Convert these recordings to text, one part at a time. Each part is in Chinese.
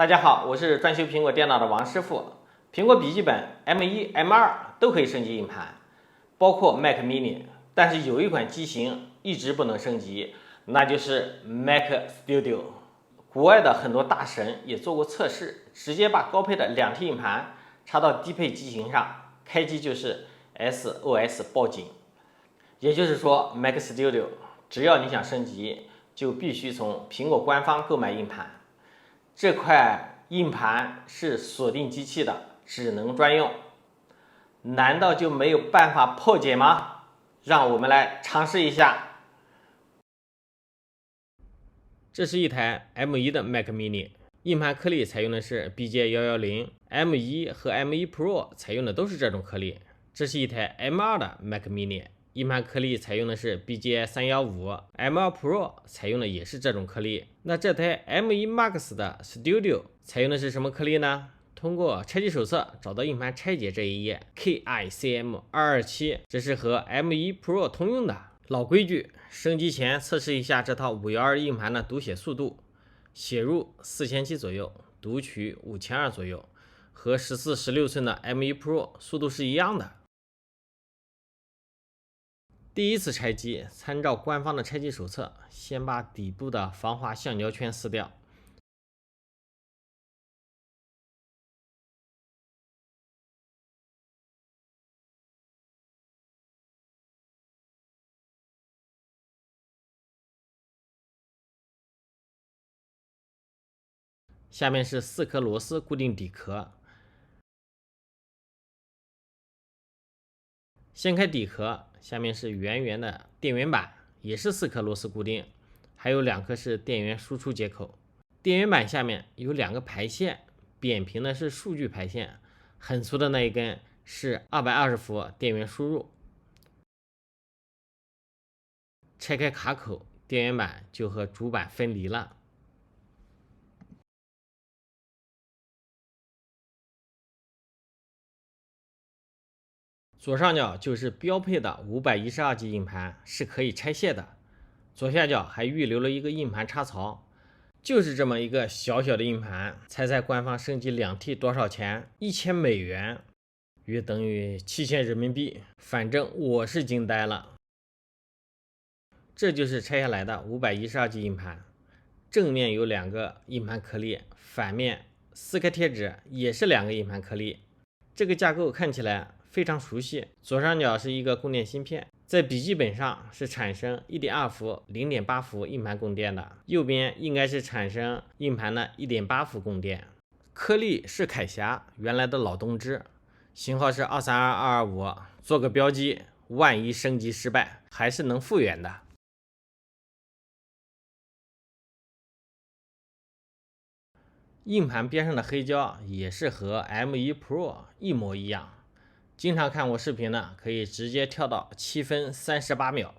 大家好，我是专修苹果电脑的王师傅。苹果笔记本 M1、M2 都可以升级硬盘，包括 Mac mini， 但是有一款机型一直不能升级，那就是 Mac Studio。国外的很多大神也做过测试，直接把高配的2T 硬盘插到低配机型上，开机就是 SOS 报警。也就是说 ，Mac Studio 只要你想升级，就必须从苹果官方购买硬盘。这块硬盘是锁定机器的，只能专用。难道就没有办法破解吗？让我们来尝试一下。这是一台 M1 的 Mac mini， 硬盘颗粒采用的是 BJ110，M1 和 M1 Pro 采用的都是这种颗粒。这是一台 M2 的 Mac mini， 硬盘颗粒采用的是 BJ315，M2 Pro 采用的也是这种颗粒。那这台 M1 Max 的 Studio 采用的是什么颗粒呢？通过拆机手册找到硬盘拆解这一页 KICM227， 这是和 M1 Pro 通用的。老规矩，升级前测试一下这套512硬盘的读写速度，写入4007左右，读取5200左右，和14、16寸的 M1 Pro 速度是一样的。第一次拆机，参照官方的拆机手册，先把底部的防滑橡胶圈撕掉。下面是4颗螺丝固定底壳。掀开底壳，下面是圆圆的电源板，也是4颗螺丝固定，还有2颗是电源输出接口。电源板下面有2个排线，扁平的是数据排线，很粗的那一根是220伏电源输入。拆开卡口，电源板就和主板分离了。左上角就是标配的512G 硬盘，是可以拆卸的。左下角还预留了一个硬盘插槽，就是这么一个小小的硬盘，猜猜官方升级2T 多少钱？1000美元，约等于7000人民币。反正我是惊呆了。这就是拆下来的512G 硬盘，正面有2个硬盘颗粒，反面撕开贴纸也是2个硬盘颗粒。这个架构看起来非常熟悉，左上角是一个供电芯片，在笔记本上是产生 1.2 伏、0.8 伏硬盘供电的，右边应该是产生硬盘的 1.8 伏供电。颗粒是凯霞原来的老东芝，型号是232225，做个标记，万一升级失败还是能复原的。硬盘边上的黑胶也是和 M1 Pro 一模一样。经常看我视频的可以直接跳到7分38秒。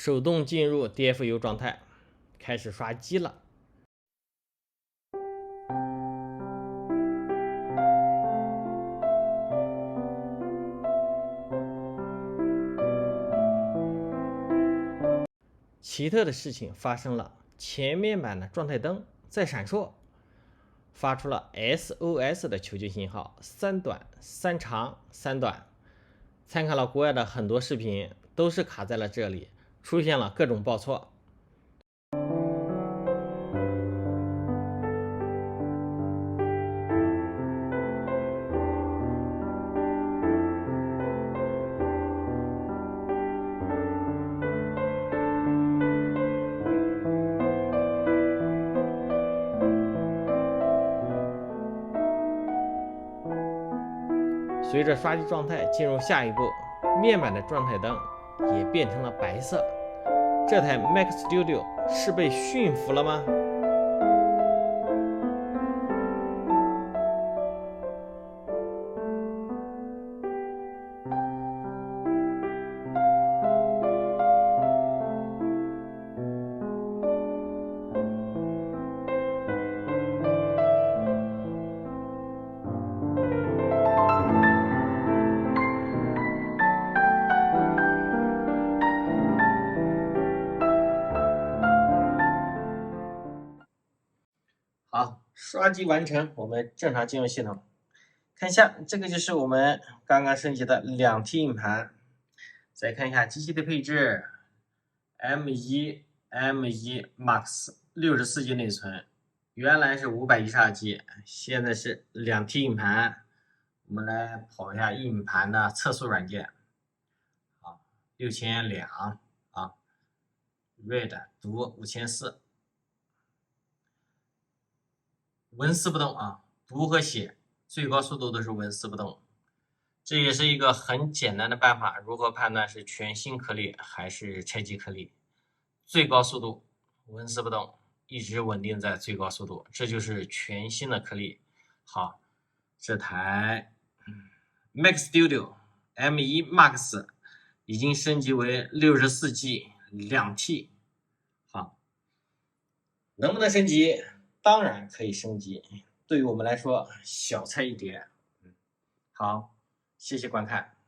手动进入 DFU 状态，开始刷机了。奇特的事情发生了，前面板的状态灯在闪烁，发出了 SOS 的求救信号，3短3长3短。参考了国外的很多视频，都是卡在了这里，出现了各种报错。随着刷机状态进入下一步，面板的状态灯也变成了白色。这台 Mac Studio 是被驯服了吗？好，刷机完成，我们正常进入系统。看一下，这个就是我们刚刚升级的2T 硬盘。再看一下机器的配置 ，M1 Max 64G 内存，原来是512G，现在是2T 硬盘。我们来跑一下硬盘的测速软件，啊，6200啊 ，read 读5400。纹丝不动啊，读和写最高速度都是纹丝不动。这也是一个很简单的办法，如何判断是全新颗粒还是拆机颗粒？最高速度纹丝不动，一直稳定在最高速度，这就是全新的颗粒。好，这台Mac Studio M1 Max 已经升级为64G 2T。好，能不能升级？当然可以升级，对于我们来说小菜一碟。好，谢谢观看。